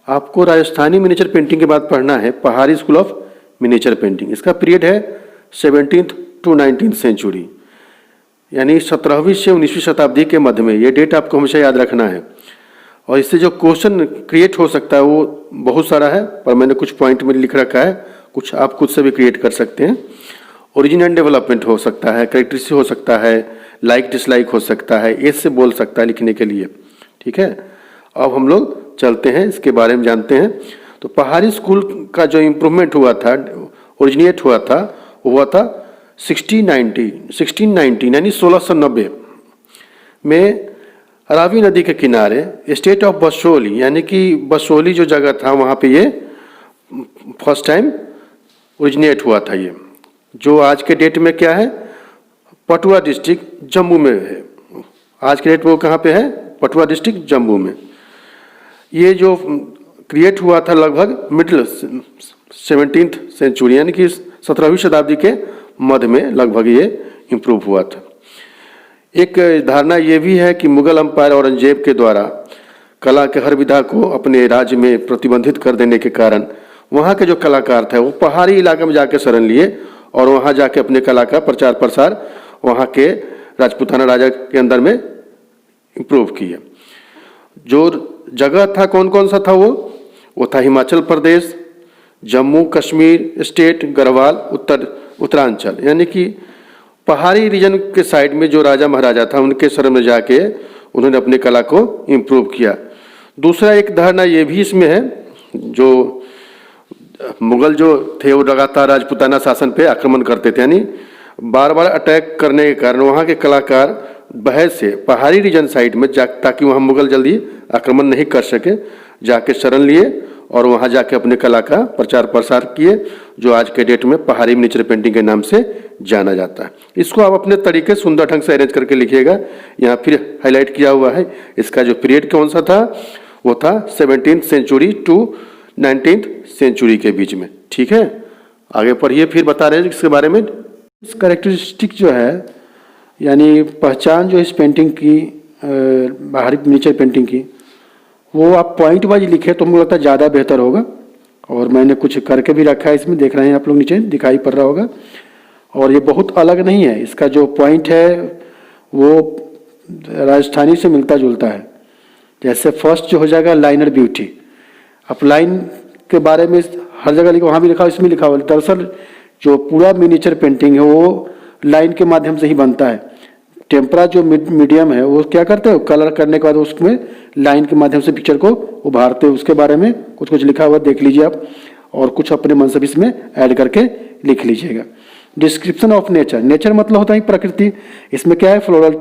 आपको Rajasthani miniature painting के बाद पढ़ना है पहाड़ी स्कूल ऑफ मिनिएचर पेंटिंग। इसका पीरियड है 17th to 19th सेंचुरी, यानी 17वीं से 19वीं शताब्दी के मध्य में। ये डेट आपको हमेशा याद रखना है। और इससे जो क्वेश्चन क्रिएट हो सकता है वो बहुत सारा है, पर मैंने कुछ पॉइंट में लिख रखा है, कुछ आप खुद से भी क्रिएट कर सकते हैं। ओरिजिन एंड डेवलपमेंट हो सकता है, कैरेक्टरिस्टिक हो सकता है, लाइक डिसलाइक हो सकता है, ऐसे बोल सकता है लिखने के लिए। ठीक है, अब हम लोग चलते हैं, इसके बारे में जानते हैं। तो पहाड़ी स्कूल का जो इम्प्रूवमेंट हुआ था, ओरिजिनेट हुआ था, वो हुआ था 1619 यानी 1690 में रावी नदी के किनारे स्टेट ऑफ बसोली, यानी कि बसोली जो जगह था वहाँ पे ये फर्स्ट टाइम ओरिजिनेट हुआ था। ये जो आज के डेट में क्या है, पटुआ डिस्ट्रिक्ट जम्मू में है। आज के डेट में वो कहाँ पे है, पटुआ डिस्ट्रिक्ट जम्मू में। ये जो क्रिएट हुआ था लगभग मिडिल 17th सेंचुरी, यानी कि 17वीं शताब्दी के मध्य में लगभग ये इम्प्रूव हुआ था। एक धारणा ये भी है कि मुगल अंपायर औरंगजेब के द्वारा कला के हर विधा को अपने राज्य में प्रतिबंधित कर देने के कारण वहाँ के जो कलाकार थे वो पहाड़ी इलाके में जाके शरण लिए और वहाँ जाके अपने कला का प्रचार प्रसार वहाँ के राजपूताना राजा के अंदर में इम्प्रूव किए। जो जगह था कौन कौन सा था, वो था हिमाचल प्रदेश, जम्मू कश्मीर स्टेट, गढ़वाल, उत्तरांचल, यानी कि पहाड़ी रीजन के साइड में जो राजा महाराजा था उनके शरण में जाके उन्होंने अपने कला को इम्प्रूव किया। दूसरा एक धारणा ये भी इसमें है, जो मुगल जो थे वो लगातार राजपूताना शासन पे आक्रमण करते थे, यानी बार बार अटैक करने के कारण वहाँ के कलाकार बहस से पहाड़ी रीजन साइड में ताकि वहाँ मुगल जल्दी आक्रमण नहीं कर सके, जाके शरण लिए और वहाँ जाके अपने कला का प्रचार प्रसार किए, जो आज के डेट में पहाड़ी मिनिएचर पेंटिंग के नाम से जाना जाता है। इसको आप अपने तरीके सुंदर ढंग से अरेंज करके लिखिएगा। यहाँ फिर हाईलाइट किया हुआ है, इसका जो पीरियड कौन सा था, वो था 17th century to 19th century के बीच में। ठीक है, आगे पढ़िए, फिर बता रहे हैं इसके बारे में। इस कैरेक्टरिस्टिक जो है, यानी पहचान जो इस पेंटिंग की, बाहरी मिनिएचर पेंटिंग की, वो आप पॉइंट वाइज लिखे तो मुझे लगता है ज़्यादा बेहतर होगा। और मैंने कुछ करके भी रखा है इसमें, देख रहे हैं आप लोग, नीचे दिखाई पड़ रहा होगा। और ये बहुत अलग नहीं है, इसका जो पॉइंट है वो राजस्थानी से मिलता जुलता है। जैसे फर्स्ट जो हो जाएगा लाइनर ब्यूटी, अब लाइन के बारे में हर जगह लिखा, वहाँ भी लिखा, इसमें लिखा हुआ। दरअसल जो पूरा मिनिएचर पेंटिंग है वो लाइन के माध्यम से ही बनता है। टेम्परा जो मीडियम है वो क्या करते हो, कलर करने के बाद उसमें लाइन के माध्यम से पिक्चर को उभारते हैं। उसके बारे में कुछ कुछ लिखा हुआ देख लीजिए आप, और कुछ अपने मन से भी इसमें ऐड करके लिख लीजिएगा। डिस्क्रिप्शन ऑफ नेचर, नेचर मतलब होता है प्रकृति। इसमें क्या है, फ्लोरल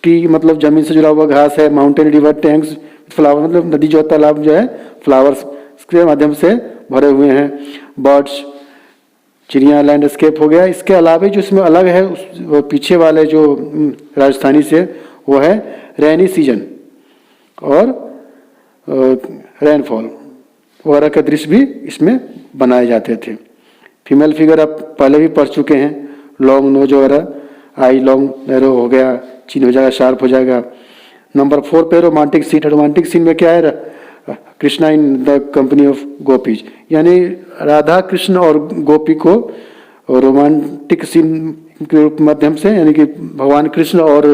ट्री मतलब जमीन से जुड़ा हुआ घास है, माउंटेन, रिवर, टैंक्स, फ्लावर मतलब नदी जो तालाब जो है फ्लावर्स के माध्यम से भरे हुए हैं, बर्ड्स, चिड़िया, लैंडस्केप हो गया। इसके अलावा जो इसमें अलग है वो पीछे वाले जो राजस्थानी से, वो है रेनी सीजन और रेनफॉल वगैरह का दृश्य भी इसमें बनाए जाते थे। फीमेल फिगर आप पहले भी पढ़ चुके हैं, लॉन्ग नोज वगैरह, आई लॉन्ग नैरो हो गया, चिन हो जाएगा, शार्प हो जाएगा। नंबर 4 पे रोमांटिक सीन। रोमांटिक सीन में क्या है, Krishna in the company of gopis, यानी राधा कृष्ण और गोपी को रोमांटिक सीन के रूप माध्यम से, यानी कि भगवान कृष्ण और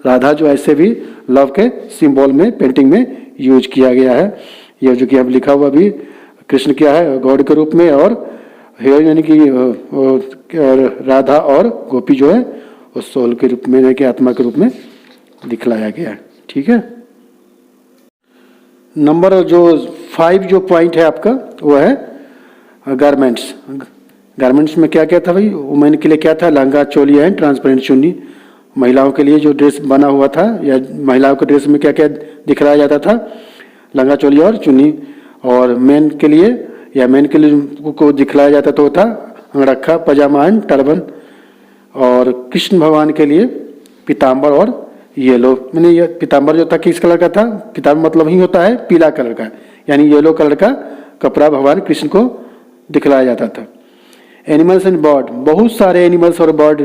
राधा जो ऐसे भी लव के सिंबल में पेंटिंग में यूज किया गया है। ये जो कि अब लिखा हुआ भी, कृष्ण क्या है गॉड के रूप में, और हीरोइन यानी कि राधा और गोपी जो है उस सोल के रूप में, यानी कि आत्मा के रूप में दिखलाया गया है। ठीक है, नंबर जो 5 जो पॉइंट है आपका वो है गारमेंट्स। गारमेंट्स में क्या क्या था भाई, वुमेन के लिए क्या था, लहंगा, चोली एंड ट्रांसपेरेंट चुन्नी। महिलाओं के लिए जो ड्रेस बना हुआ था, या महिलाओं के ड्रेस में क्या क्या दिखलाया जाता था, लहंगा, चोली और चुन्नी। और मेन के लिए, या मेन के लिए को दिखलाया जाता तो था अंगरखा, पजामा एंड टर्बन। और कृष्ण भगवान के लिए पीताम्बर और येलो, मैंने ये पीताम्बर जो था किस कलर का था, पीताम्बर मतलब ही होता है पीला कलर का, यानी येलो कलर का कपड़ा भगवान कृष्ण को दिखलाया जाता था। एनिमल्स एंड बर्ड, बहुत सारे एनिमल्स और बर्ड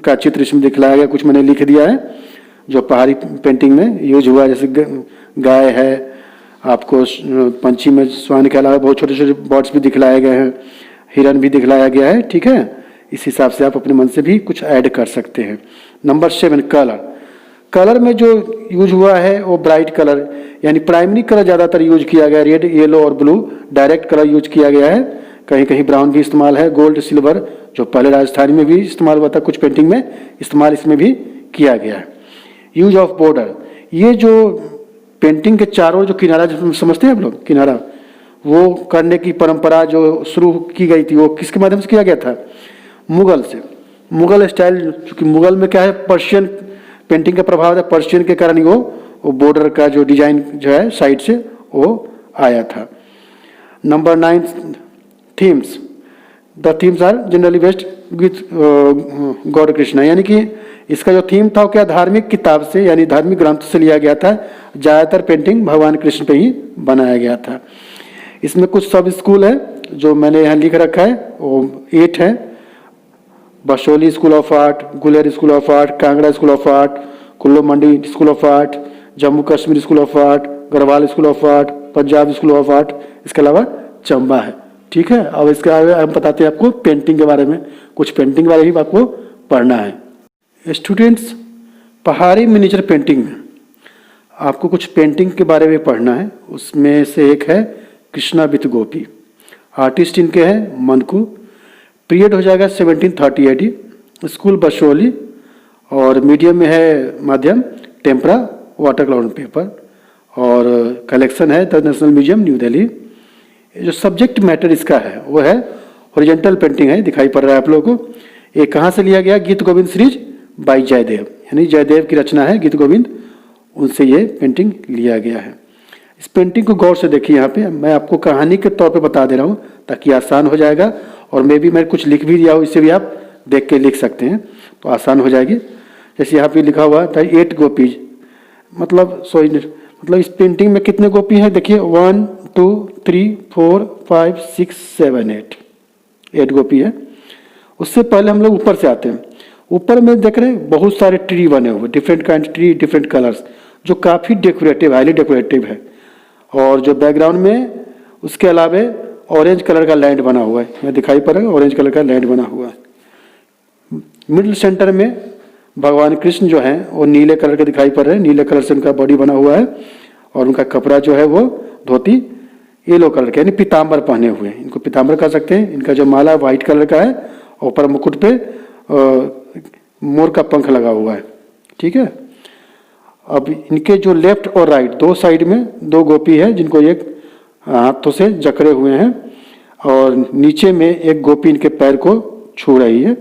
का चित्र इसमें दिखलाया गया, कुछ मैंने लिख दिया है जो पहाड़ी पेंटिंग में यूज हुआ, जैसे गाय है, आपको पंछी में स्वान के अलावा बहुत छोटे छोटे बर्ड्स भी दिखलाए गए हैं, हिरन भी दिखलाया गया है। ठीक है, इस हिसाब से आप अपने मन से भी कुछ ऐड कर सकते हैं। Number 7 colour. कलर में जो यूज हुआ है वो ब्राइट कलर यानी प्राइमरी कलर ज़्यादातर यूज किया गया, रेड येलो और ब्लू। डायरेक्ट कलर यूज किया गया है, कहीं कहीं ब्राउन भी इस्तेमाल है। गोल्ड सिल्वर जो पहले राजस्थानी में भी इस्तेमाल हुआ था, कुछ पेंटिंग में इस्तेमाल इसमें भी किया गया है। यूज ऑफ बॉर्डर, ये जो पेंटिंग के चारों जो किनारा जो समझते हैं आप लोग, किनारा वो करने की परंपरा जो शुरू की गई थी वो किसके माध्यम से किया गया था? मुगल से। मुगल स्टाइल, क्योंकि मुगल में क्या है, पर्शियन पेंटिंग का प्रभाव था, पर्शियन के कारण ही वो बॉर्डर का जो डिजाइन जो है साइड से वो आया था। Number 9 themes. The themes are generally based with God Krishna, यानी कि इसका जो थीम था वो क्या धार्मिक किताब से यानी धार्मिक ग्रंथ से लिया गया था। ज़्यादातर पेंटिंग भगवान कृष्ण पे ही बनाया गया था। इसमें कुछ सब स्कूल है जो मैंने यहाँ लिख रखा है, वो 8 है। Basoli school of art, Guler school of art, Kangra school of art, Kullu Mandi school of art, Jammu Kashmir school of art, Garhwal school of art, Punjab school of art, इसके अलावा चंबा है। ठीक है, अब इसके आगे हम बताते हैं आपको पेंटिंग के बारे में, कुछ पेंटिंग के बारे में आपको पढ़ना है। स्टूडेंट्स, पहाड़ी मिनिएचर पेंटिंग में आपको कुछ पेंटिंग के बारे में पढ़ना है। उसमें से एक है कृष्णा विथ गोपी। आर्टिस्ट इनके हैं मनकू। पीरियड हो जाएगा 1730 AD। स्कूल बसोली और मीडियम में है माध्यम टेम्परा वाटर कलर पेपर और कलेक्शन है the national museum new Delhi. जो सब्जेक्ट मैटर इसका है वो है हॉरिजॉन्टल पेंटिंग है, दिखाई पड़ रहा है आप लोगों को। ये कहाँ से लिया गया? गीत गोविंद सीरीज बाई जयदेव, यानी जयदेव की रचना है गीत गोविंद, उनसे ये पेंटिंग लिया गया है। इस पेंटिंग को गौर से देखिए। यहाँ पे मैं आपको कहानी के तौर पे बता दे रहा हूँ ताकि आसान हो जाएगा, और मैं कुछ लिख भी दिया हूँ, इससे भी आप देख के लिख सकते हैं तो आसान हो जाएगी। जैसे यहाँ पे लिखा हुआ था 8 गोपीज, मतलब इस पेंटिंग में कितने गोपी हैं? देखिए 1 2 3 4 5 6 7 8 गोपी है। उससे पहले हम लोग ऊपर से आते हैं। ऊपर में देख रहे हैं बहुत सारे ट्री बने हुए, different kind tree, different colours, जो काफ़ी डेकोरेटिव, हाईली डेकोरेटिव है। और जो बैकग्राउंड में उसके अलावा ऑरेंज कलर का लैंड बना हुआ है, मैं दिखाई पड़ रहा है, ऑरेंज कलर का लैंड बना हुआ है। मिडिल सेंटर में भगवान कृष्ण जो हैं वो नीले कलर के दिखाई पड़ रहे हैं, नीले कलर से उनका बॉडी बना हुआ है और उनका कपड़ा जो है वो धोती येलो कलर का यानी पीताम्बर पहने हुए हैं, इनको पीताम्बर कह सकते हैं। इनका जो माला व्हाइट कलर का है और ऊपर मुकुट पे मोर का पंख लगा हुआ है। ठीक है, अब इनके जो लेफ्ट और राइट दो साइड में 2 गोपी है जिनको एक हाथों से जकड़े हुए हैं, और नीचे में एक गोपी इनके पैर को छू रही है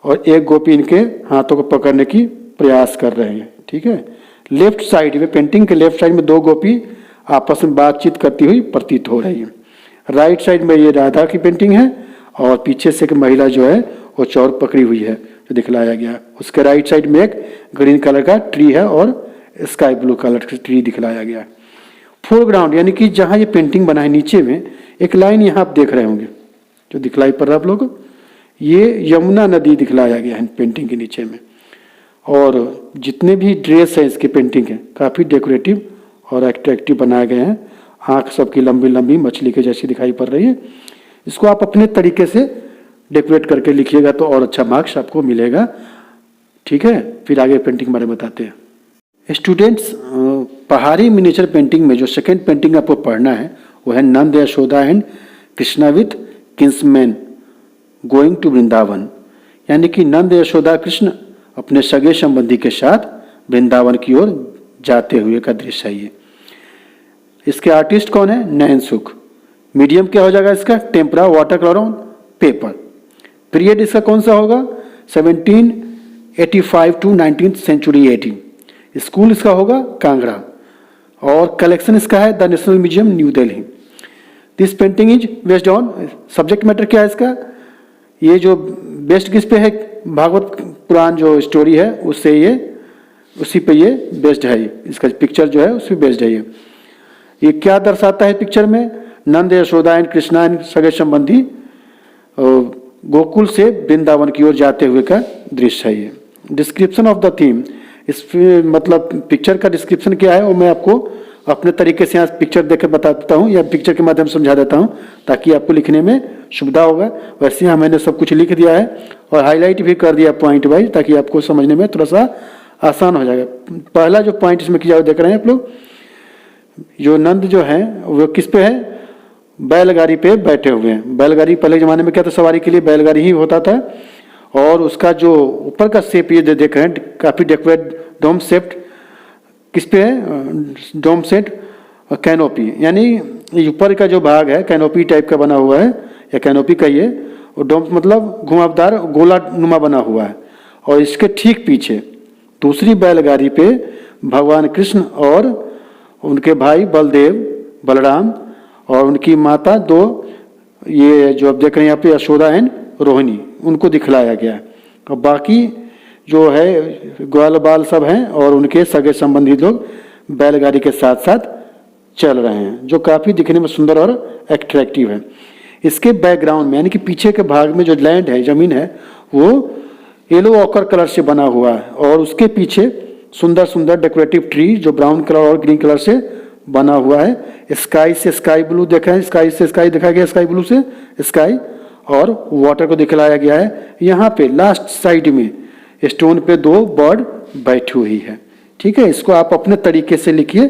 और एक गोपी इनके हाथों को पकड़ने की प्रयास कर रहे हैं। ठीक है, लेफ्ट साइड में, पेंटिंग के लेफ्ट साइड में 2 गोपी आपस में बातचीत करती हुई प्रतीत हो रही है। राइट साइड में ये राधा की पेंटिंग है और पीछे से एक महिला जो है वो चौर पकड़ी हुई है जो दिखलाया गया। उसके राइट साइड में एक ग्रीन कलर का ट्री है और स्काई ब्लू कलर का ट्री दिखलाया गया। फोरग्राउंड यानी कि जहाँ ये पेंटिंग बना है नीचे में एक लाइन यहाँ आप देख रहे होंगे जो दिखलाई पड़ रहा है आप लोगों को, ये यमुना नदी दिखलाया गया है पेंटिंग के नीचे में। और जितने भी ड्रेस है इसके पेंटिंग के काफ़ी डेकोरेटिव और अट्रैक्टिव बनाए गए हैं। आँख सबकी लंबी लंबी मछली के जैसी दिखाई पड़ रही है। इसको आप अपने तरीके से डेकोरेट करके लिखिएगा तो और अच्छा मार्क्स आपको मिलेगा। ठीक है, फिर आगे पेंटिंग बारे में बताते हैं। स्टूडेंट्स, पहाड़ी मिनिएचर पेंटिंग में जो सेकेंड पेंटिंग आपको पढ़ना है वो है Nand Yashoda and Krishna with kinsman going to Vrindavan, यानी कि नंद यशोदा कृष्ण अपने सगे संबंधी के साथ वृंदावन की ओर जाते हुए का दृश्य है ये। इसके आर्टिस्ट कौन है? नैन सुख। मीडियम क्या हो जाएगा इसका? Tempera water colour on paper. Period इसका कौन सा होगा? 1785 टू 19th सेंचुरी 18। स्कूल इसका होगा कांगड़ा और कलेक्शन इसका है the national museum new Delhi. This painting is based on, subject matter क्या है इसका? ये जो बेस्ड किस पे है? भागवत पुराण जो स्टोरी है उससे ये उसी पे ये बेस्ड है। इसका पिक्चर जो है उस पर बेस्ड है। ये क्या दर्शाता है पिक्चर में? नंद यशोदा एंड कृष्णा एंड सगे संबंधी गोकुल से वृंदावन की ओर जाते हुए का दृश्य है ये। डिस्क्रिप्शन ऑफ द थीम, इस मतलब पिक्चर का डिस्क्रिप्शन क्या है वो मैं आपको अपने तरीके से यहाँ पिक्चर देख के बता देता हूँ या पिक्चर के माध्यम से समझा देता हूँ ताकि आपको लिखने में सुविधा होगा। वैसे यहाँ मैंने सब कुछ लिख दिया है और हाईलाइट भी कर दिया पॉइंट वाइज, ताकि आपको समझने में थोड़ा सा आसान हो जाएगा। पहला जो पॉइंट इसमें किया हुआ देख रहे हैं आप लोग, जो नंद जो है वो किस पे है, बैलगाड़ी पे बैठे हुए हैं। बैलगाड़ी पहले ज़माने में क्या था, सवारी के लिए बैलगाड़ी ही होता था। और उसका जो ऊपर का शेप ये देख रहे हैं काफ़ी डेकोरेट डोम शेप्ड, किस पे है, डोम सेट कैनोपी, यानी ऊपर का जो भाग है कैनोपी टाइप का बना हुआ है या कैनोपी कहिए, और डोम मतलब घुमावदार गोला नुमा बना हुआ है। और इसके ठीक पीछे दूसरी बैलगाड़ी पे भगवान कृष्ण और उनके भाई बलदेव बलराम और उनकी माता दो, ये जो आप देख रहे हैं यहाँ पे यशोदा एंड रोहिणी, उनको दिखलाया गया है। और बाकी जो है ग्वाल बाल सब हैं और उनके सगे संबंधी लोग बैलगाड़ी के साथ साथ चल रहे हैं, जो काफ़ी दिखने में सुंदर और एट्रैक्टिव है। इसके बैकग्राउंड में यानी कि पीछे के भाग में जो लैंड है, ज़मीन है, वो येलो ऑकर कलर से बना हुआ है और उसके पीछे सुंदर सुंदर डेकोरेटिव ट्री जो ब्राउन कलर और ग्रीन कलर से बना हुआ है। स्काई से स्काई ब्लू देखा है, स्काई से स्काई दिखाया गया, स्काई ब्लू से स्काई, और वाटर को दिखलाया गया है। यहाँ पे लास्ट साइड में स्टोन पे दो बर्ड बैठी हुई है। ठीक है, इसको आप अपने तरीके से लिखिए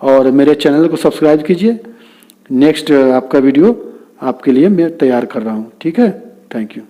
और मेरे चैनल को सब्सक्राइब कीजिए। नेक्स्ट आपका वीडियो आपके लिए मैं तैयार कर रहा हूँ। ठीक है, थैंक यू।